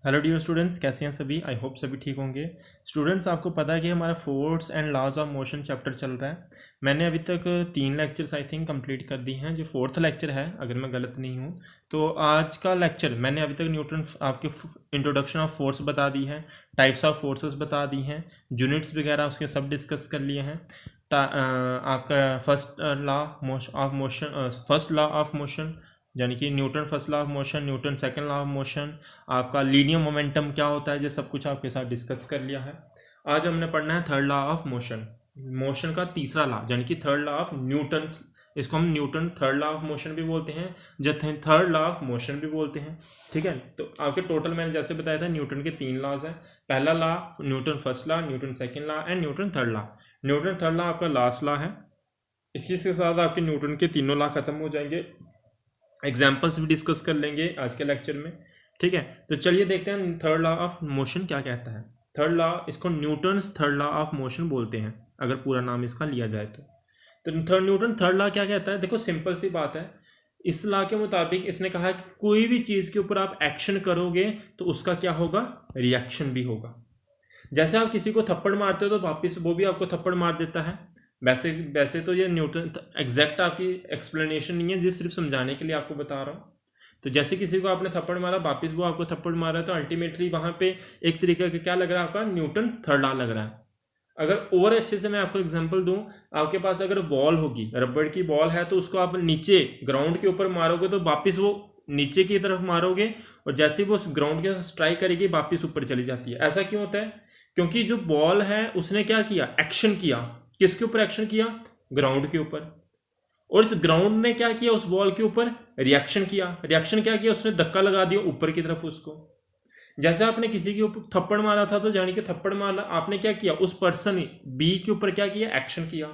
Hello dear students, कैसे हैं सभी। आई होप सभी ठीक होंगे। स्टूडेंट्स, आपको पता है कि हमारा force and laws of motion chapter चल रहा है। मैंने अभी तक 3 लेक्चर्स आई थिंक कंप्लीट कर दी हैं, जो 4th लेक्चर है अगर मैं गलत नहीं हूँ। तो आज का लेक्चर मैंने अभी तक न्यूटन आपके इंट्रोडक्शन ऑफ फोर्स बता दी है, टाइप्स ऑफ फोर्सेस बता दी हैं, यूनिट्स वगैरह उसके सब डिस्कस कर लिए हैं। आपका फर्स्ट लॉ ऑफ मोशन यानी कि Newton first law of motion, Newton second law of motion, आपका लीनियर मोमेंटम क्या होता है, ये सब कुछ आपके साथ डिस्कस कर लिया है। आज हमने पढ़ना है third law of motion, motion का तीसरा लॉ यानी कि थर्ड लॉ ऑफ न्यूटन। इसको हम Newton third law of motion भी बोलते हैं, जब थर्ड लॉ ऑफ मोशन भी बोलते हैं। ठीक है, तो आपके टोटल मैंने जैसे बताया था न्यूटन के 3 लॉज हैं। पहला law Newton first law, Newton second law and Newton third law. Newton third law आपका लास्ट लॉ है। इसके साथ आपके न्यूटन के तीनों लॉ खत्म हो जाएंगे। एग्जाम्पल्स भी डिस्कस कर लेंगे आज के लेक्चर में। ठीक है, तो चलिए देखते हैं थर्ड लॉ ऑफ मोशन क्या कहता है। थर्ड लॉ, इसको Newton's third law of motion बोलते हैं अगर पूरा नाम इसका लिया जाए तो न्यूटन थर्ड लॉ क्या कहता है। देखो सिंपल सी बात है, इस लॉ के मुताबिक इसने कहा है कि कोई भी चीज के ऊपर आप एक्शन करोगे तो उसका क्या होगा, रिएक्शन भी होगा। जैसे आप किसी को थप्पड़ मारते हो तो वापिस वो भी आपको थप्पड़ मार देता है। वैसे वैसे तो ये न्यूटन एग्जैक्ट आपकी एक्सप्लेनेशन नहीं है, जिस सिर्फ समझाने के लिए आपको बता रहा हूँ। तो जैसे किसी को आपने थप्पड़ मारा, वापिस वो आपको थप्पड़ मारा, तो अल्टीमेटली वहां पे एक तरीके का क्या लग रहा है, आपका न्यूटन थर्ड लॉ लग रहा है। अगर और अच्छे से मैं आपको एग्जांपल दूं, आपके पास अगर बॉल होगी, रबड़ की बॉल है, तो उसको आप नीचे ग्राउंड के ऊपर मारोगे तो वापिस वो नीचे की तरफ मारोगे, और जैसे ही वो ग्राउंड के स्ट्राइक करेगी वापिस ऊपर चली जाती है। ऐसा क्यों होता है? क्योंकि जो बॉल है उसने क्या किया, एक्शन किया। किसके ऊपर एक्शन किया? ग्राउंड के ऊपर। और इस ग्राउंड ने क्या किया, उस बॉल के ऊपर रिएक्शन किया। रिएक्शन क्या किया, उसने धक्का लगा दिया ऊपर की तरफ उसको। जैसे आपने किसी के ऊपर थप्पड़ मारा था, तो जानी कि थप्पड़ मारना आपने क्या किया, उस पर्सन बी के ऊपर क्या किया, एक्शन किया।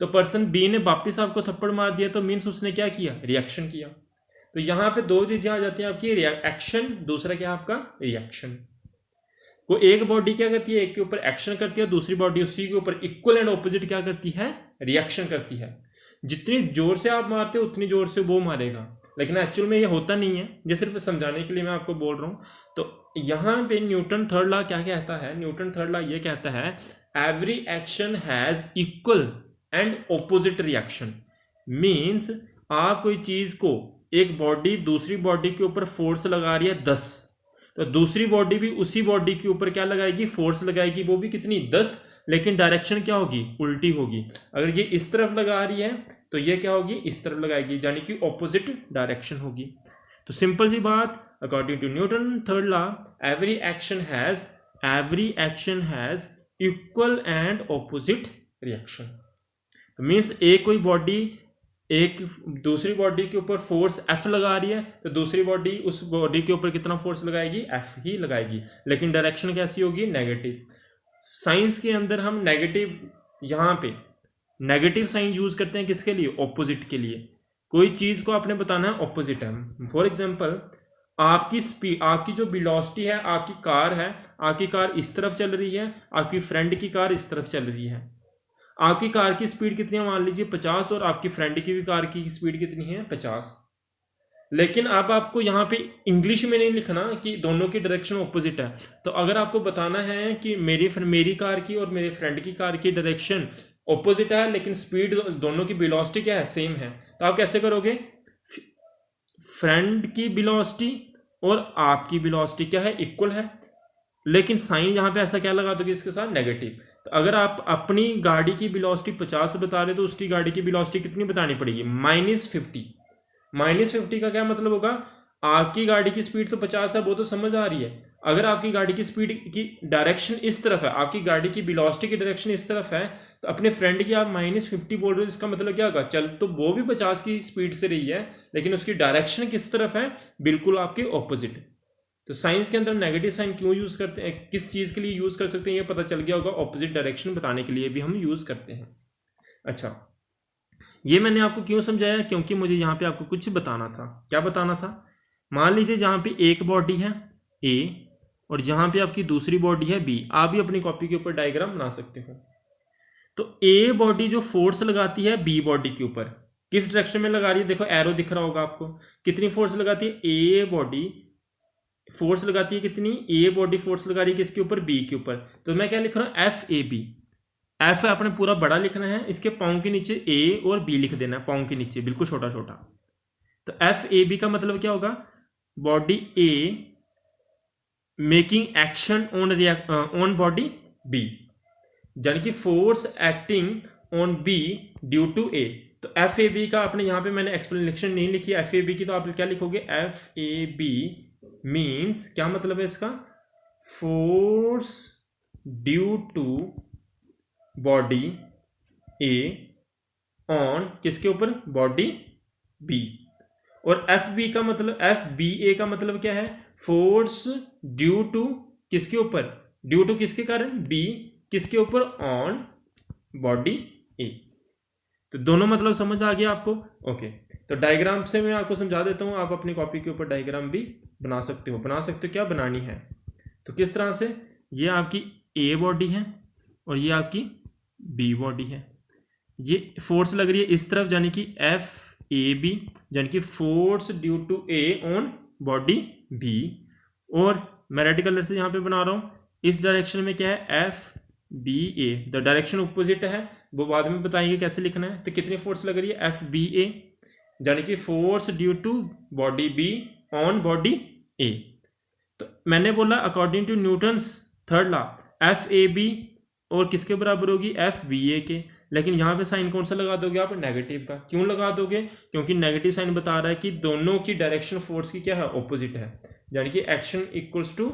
तो पर्सन बी ने वापिस आपको थप्पड़ मार दिया, तो मीन्स उसने क्या किया, रिएक्शन किया। तो यहां पे दो चीजें आ जाती हैं आपकी, एक्शन, दूसरा क्या आपका रिएक्शन। को एक बॉडी क्या करती है, एक के ऊपर एक्शन करती है, दूसरी बॉडी उसी के ऊपर इक्वल एंड ऑपोजिट क्या करती है, रिएक्शन करती है। जितनी जोर से आप मारते हो उतनी जोर से वो मारेगा, लेकिन एक्चुअल में ये होता नहीं है। ये सिर्फ समझाने के लिए मैं आपको बोल रहा हूँ। तो यहाँ पे न्यूटन थर्ड लॉ क्या कहता है, न्यूटन थर्ड लॉ ये कहता है every action has equal and opposite reaction. Means आप कोई चीज को, एक बॉडी दूसरी बॉडी के ऊपर फोर्स लगा रही है 10, तो दूसरी बॉडी भी उसी बॉडी के ऊपर क्या लगाएगी, फोर्स लगाएगी। वो भी कितनी, 10, लेकिन डायरेक्शन क्या होगी, उल्टी होगी। अगर ये इस तरफ लगा रही है तो ये क्या होगी, इस तरफ लगाएगी, यानी कि ऑपोजिट डायरेक्शन होगी। तो सिंपल सी बात, according to Newton third law, every action has equal and opposite reaction. तो मीन्स एक कोई बॉडी एक दूसरी बॉडी के ऊपर फोर्स एफ लगा रही है, तो दूसरी बॉडी उस बॉडी के ऊपर कितना फोर्स लगाएगी, एफ ही लगाएगी, लेकिन डायरेक्शन कैसी होगी, नेगेटिव। साइंस के अंदर हम नेगेटिव, यहाँ पे नेगेटिव साइन यूज करते हैं किसके लिए, ऑपोजिट के लिए। कोई चीज को आपने बताना है ऑपोजिट है। फॉर एग्जाम्पल, आपकी स्पीड, आपकी जो वेलोसिटी है, आपकी कार है, आपकी कार इस तरफ चल रही है, आपकी फ्रेंड की कार इस तरफ चल रही है। आपकी कार की स्पीड कितनी है, मान लीजिए 50, और आपकी फ्रेंड की भी कार की स्पीड कितनी है, 50। लेकिन अब आपको यहाँ पे इंग्लिश में नहीं लिखना कि दोनों की डायरेक्शन ऑपोजिट है। तो अगर आपको बताना है कि मेरी कार की और मेरे फ्रेंड की कार की डायरेक्शन ऑपोजिट है, लेकिन स्पीड दोनों की वेलोसिटी क्या है, सेम है, तो आप कैसे करोगे, फ्रेंड की वेलोसिटी और आपकी वेलोसिटी क्या है, इक्वल है, लेकिन साइन यहाँ पे ऐसा क्या लगा दोगे, इसके साथ नेगेटिव। तो अगर आप अपनी गाड़ी की वेलोसिटी 50 बता रहे तो उसकी गाड़ी की वेलोसिटी कितनी बतानी पड़ेगी, -50। -50 का क्या मतलब होगा, आपकी गाड़ी की स्पीड तो 50 है, वो तो समझ आ रही है। अगर आपकी गाड़ी की स्पीड की डायरेक्शन इस तरफ है, आपकी गाड़ी की वेलोसिटी की डायरेक्शन इस तरफ है, तो अपने फ्रेंड की आप -50 बोल रहे हो, इसका मतलब क्या होगा, चल तो वो भी 50 की स्पीड से रही है, लेकिन उसकी डायरेक्शन किस तरफ है, बिल्कुल आपके ऑपोजिट। तो साइंस के अंदर नेगेटिव साइन क्यों यूज करते हैं, किस चीज के लिए यूज कर सकते हैं, ये पता चल गया होगा। ऑपोजिट डायरेक्शन बताने के लिए भी हम यूज करते हैं। अच्छा, ये मैंने आपको क्यों समझाया, क्योंकि मुझे यहाँ पे आपको कुछ बताना था। क्या बताना था, मान लीजिए जहाँ पे एक बॉडी है ए और जहाँ पे आपकी दूसरी बॉडी है बी। आप भी अपनी कॉपी के ऊपर डायग्राम बना सकते हो। तो ए बॉडी जो फोर्स लगाती है बी बॉडी के ऊपर, किस डायरेक्शन में लगा रही है, देखो एरो दिख रहा होगा आपको, कितनी फोर्स लगाती है, ए बॉडी फोर्स लगाती है कितनी, ए बॉडी फोर्स लगा रही है किसके ऊपर, बी के ऊपर। तो मैं क्या लिख रहा हूँ, एफ ए बी। एफ आपने पूरा बड़ा लिखना है, इसके पाँव के नीचे ए और बी लिख देना है, पाँव के नीचे बिल्कुल छोटा छोटा। तो एफ ए बी का मतलब क्या होगा, body A making action on body B, यानी कि force acting on B due to A. तो एफ ए बी का आपने यहाँ पे मैंने एक्सप्लेनेशन नहीं लिखी एफ ए बी की, तो आप क्या लिखोगे, एफ ए बी मीन्स क्या मतलब है इसका, force due to body A on किसके ऊपर, बॉडी बी। और एफ बी का मतलब, एफ बी ए का मतलब क्या है, फोर्स ड्यू टू किसके ऊपर, ड्यू टू किसके कारण, बी किसके ऊपर, ऑन बॉडी ए। तो दोनों मतलब समझ आ गया आपको। ओके, तो डायग्राम से मैं आपको समझा देता हूं, आप अपनी कॉपी के ऊपर डायग्राम भी बना सकते हो। क्या बनानी है, तो किस तरह से, ये आपकी ए बॉडी है और ये आपकी बी बॉडी है, ये फोर्स लग रही है इस तरफ, यानी कि एफ ए बी, यानी कि force due to A on body B. और मैं रेड कलर से यहाँ पे बना रहा हूँ, इस डायरेक्शन में क्या है, F B A, the direction opposite है, वो बाद में बताएंगे कैसे लिखना है। तो कितनी फोर्स लग रही है, एफ बी ए, यानी कि force due to body B on body A. तो मैंने बोला according to Newton's third law, F A B और किसके बराबर होगी, एफ बी ए के। लेकिन यहाँ पे साइन कौन सा लगा दोगे आप, नेगेटिव का। क्यों लगा दोगे, क्योंकि नेगेटिव साइन बता रहा है कि दोनों की डायरेक्शन फोर्स की क्या है, ऑपोजिट है, यानी कि action equals to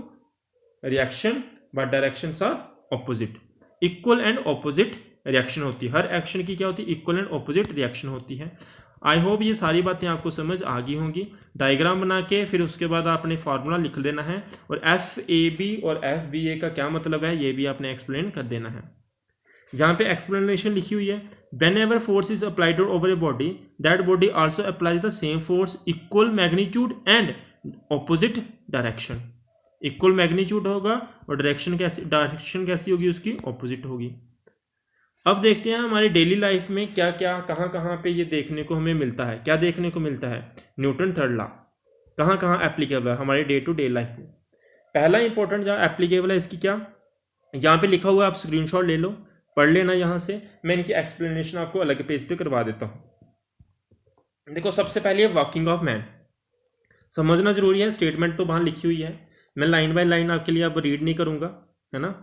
reaction but directions are opposite. Equal and opposite reaction होती है, हर एक्शन की क्या होती है, इक्वल एंड ऑपोजिट रिएक्शन होती है। आई होप ये सारी बातें आपको समझ आ गई होंगी। डायग्राम बना के फिर उसके बाद आपने फार्मूला लिख देना है, और एफ ए बी और एफ बी ए का क्या मतलब है ये भी आपने एक्सप्लेन कर देना है। जहाँ पे एक्सप्लेनेशन लिखी हुई है, when ever force is applied over a body, that body also applies the same force, equal magnitude and opposite direction. Equal magnitude होगा और डायरेक्शन कैसी होगी, उसकी ऑपोजिट होगी। अब देखते हैं हमारी डेली लाइफ में क्या क्या कहाँ कहाँ पे ये देखने को हमें मिलता है। क्या देखने को मिलता है, न्यूटन थर्ड लॉ कहाँ कहाँ एप्लीकेबल है हमारे डे टू डे लाइफ में। पहला इंपॉर्टेंट जहाँ एप्लीकेबल है इसकी, क्या यहाँ पे लिखा हुआ है, आप स्क्रीनशॉट ले लो, पढ़ लेना यहाँ से। मैं इनकी एक्सप्लेनेशन आपको अलग पेज पे करवा देता हूँ। देखो, सबसे पहले वॉकिंग ऑफ मैन समझना जरूरी है। स्टेटमेंट तो वहाँ लिखी हुई है, मैं लाइन बाय लाइन आपके लिए अब रीड नहीं करूँगा, है ना।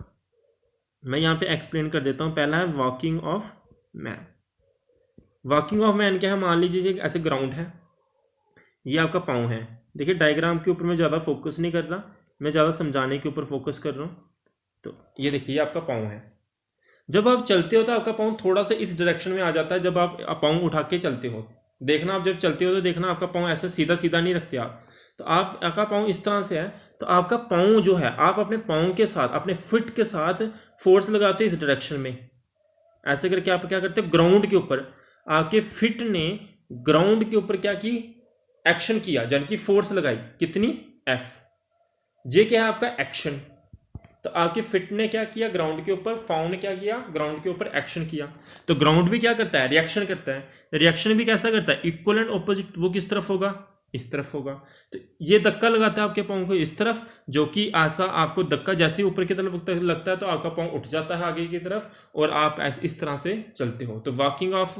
मैं यहाँ पे एक्सप्लेन कर देता हूँ। पहला है walking of man. Walking of man क्या है, मान लीजिए ऐसे ग्राउंड है, ये आपका पाँव है। देखिए डायग्राम के ऊपर मैं ज़्यादा फोकस नहीं कर रहा, मैं ज़्यादा समझाने के ऊपर फोकस कर रहा हूँ। तो ये देखिए, ये आपका पाँव है। जब आप चलते हो तो आपका पाँव थोड़ा सा इस डायरेक्शन में आ जाता है। जब आप पाँव उठा के चलते हो, देखना आप जब चलते हो तो देखना आपका पाँव ऐसा सीधा सीधा नहीं रखते आप, तो आपका पाँव इस तरह से है। तो आपका पाँव जो है, आप अपने पाँव के साथ, अपने फिट के साथ फोर्स लगाते हो इस डायरेक्शन में। ऐसे करके आप क्या करते हो, ग्राउंड के ऊपर आपके फिट ने ग्राउंड के ऊपर क्या की, एक्शन किया, यानी कि फोर्स लगाई। कितनी, एफ। ये क्या है आपका एक्शन। तो आपके फिट ने क्या किया, ग्राउंड के ऊपर, फाउंड ने क्या किया, ग्राउंड के ऊपर एक्शन किया। तो ग्राउंड भी क्या करता है, रिएक्शन करता है। रिएक्शन भी कैसा करता है, इक्वल एंड ऑपोजिट। वो किस तरफ होगा, इस तरफ होगा। तो ये धक्का लगाता है आपके पाँव को इस तरफ, जो कि ऐसा आपको धक्का जैसे ऊपर की तरफ लगता है तो आपका पाँव उठ जाता है आगे की तरफ, और आप इस तरह से चलते हो। तो वॉकिंग ऑफ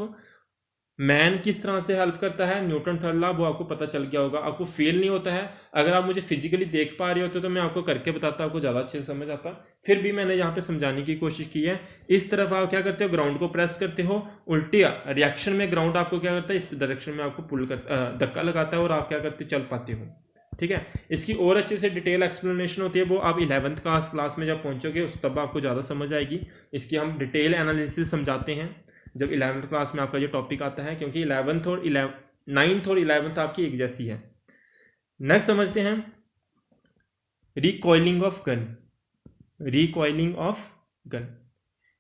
मैन किस तरह से हेल्प करता है, न्यूटन थर्ड लॉ, वो आपको पता चल गया होगा। आपको फील नहीं होता है, अगर आप मुझे फिजिकली देख पा रहे होते तो मैं आपको करके बताता, आपको ज़्यादा अच्छे से समझ आता। फिर भी मैंने यहाँ पे समझाने की कोशिश की है। इस तरफ आप क्या करते हो, ग्राउंड को प्रेस करते हो, उल्टी रिएक्शन में ग्राउंड आपको क्या करता है, इस डायरेक्शन में आपको पुल कर धक्का लगाता है, और आप क्या करते, चल पाते हो। ठीक है, इसकी और अच्छे से डिटेल एक्सप्लेनेशन होती है, वो आप 11th क्लास में जब पहुँचोगे तब आपको ज़्यादा समझ आएगी। इसकी हम डिटेल एनालिसिस समझाते हैं जब 11th क्लास में आपका जो टॉपिक आता है, क्योंकि 9th और 11th आपकी एक जैसी है। नेक्स्ट समझते हैं recoiling of gun. Recoiling of gun,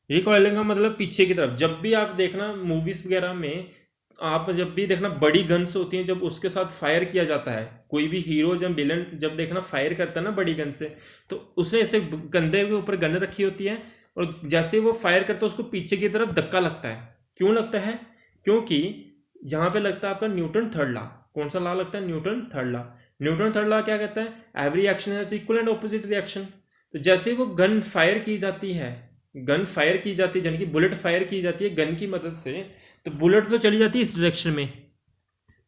recoiling का मतलब पीछे की तरफ। जब भी आप देखना मूवीज वगैरह में, आप जब भी देखना बड़ी गन्स होती हैं, जब उसके साथ फायर किया जाता है, कोई भी हीरो जब विलन जब देखना फायर करता है ना बड़ी गन से, तो उसने ऐसे कंधे के ऊपर गन रखी होती है, और जैसे वो फायर करता है उसको पीछे की तरफ धक्का लगता है। क्यों लगता है, क्योंकि यहाँ पे लगता है आपका न्यूटन थर्ड लॉ। कौन सा लॉ लगता है, Newton third law. Newton third law क्या कहता है, every action has equal and opposite reaction. तो जैसे वो गन फायर की जाती है, यानी कि बुलेट फायर की जाती है गन की मदद से, तो बुलेट तो चली जाती है इस डायरेक्शन में,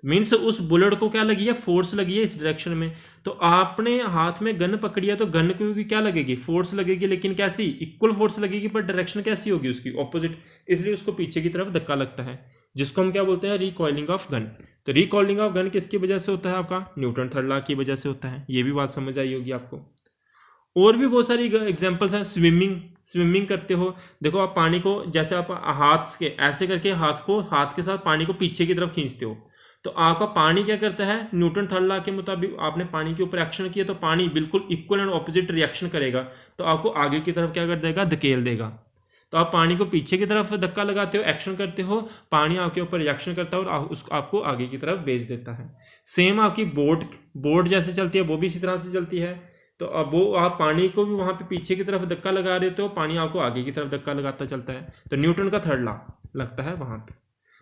मीन्स उस बुलेट को क्या लगी है, फोर्स लगी है इस डायरेक्शन में। तो आपने हाथ में गन पकड़ी है तो गन को भी क्या लगेगी, फोर्स लगेगी, लेकिन कैसी, इक्वल फोर्स लगेगी, पर डायरेक्शन कैसी होगी उसकी, ऑपोजिट, इसलिए उसको पीछे की तरफ धक्का लगता है, जिसको हम क्या बोलते हैं, रिकॉइलिंग ऑफ गन। तो रिकॉइलिंग ऑफ गन किसकी वजह से होता है, आपका न्यूटन थर्ड लॉ की वजह से होता है। ये भी बात समझ आई होगी आपको। और भी बहुत सारी एग्जांपल्स हैं। स्विमिंग करते हो, देखो आप पानी को, जैसे आप हाथ के ऐसे करके हाथ के साथ पानी को पीछे की तरफ खींचते हो, तो आपका पानी क्या करता है, न्यूटन थर्ड लॉ के मुताबिक आपने पानी के ऊपर एक्शन किया तो पानी बिल्कुल इक्वल एंड ऑपोजिट रिएक्शन करेगा, तो आपको आगे की तरफ क्या कर देगा, धकेल देगा। तो आप पानी को पीछे की तरफ धक्का लगाते हो, एक्शन करते हो, पानी आपके ऊपर रिएक्शन करता है और आपको आगे की तरफ भेज देता है। सेम आपकी बोट जैसे चलती है, वो भी इसी तरह से चलती है। तो अब वो आप पानी को भी वहां पे पीछे की तरफ धक्का लगा देते हो, पानी आपको आगे की तरफ धक्का लगाता चलता है। तो न्यूटन का थर्ड लॉ लगता है वहां पे।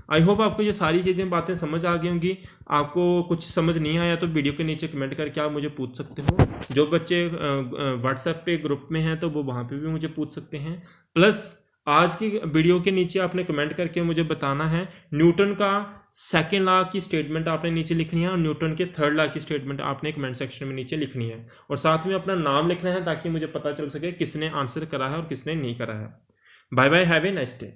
आई होप आपको ये सारी चीज़ें बातें समझ आ गई होंगी। आपको कुछ समझ नहीं आया तो वीडियो के नीचे कमेंट करके आप मुझे पूछ सकते हो। जो बच्चे व्हाट्सएप पे ग्रुप में हैं तो वो वहाँ पे भी मुझे पूछ सकते हैं। प्लस आज की वीडियो के नीचे आपने कमेंट करके मुझे बताना है न्यूटन का सेकेंड लॉ की स्टेटमेंट आपने नीचे लिखनी है और न्यूटन के थर्ड लॉ की स्टेटमेंट आपने कमेंट सेक्शन में नीचे लिखनी है, और साथ में अपना नाम लिखना है ताकि मुझे पता चल सके किसने आंसर करा है और किसने नहीं करा है। Bye bye, have a nice day.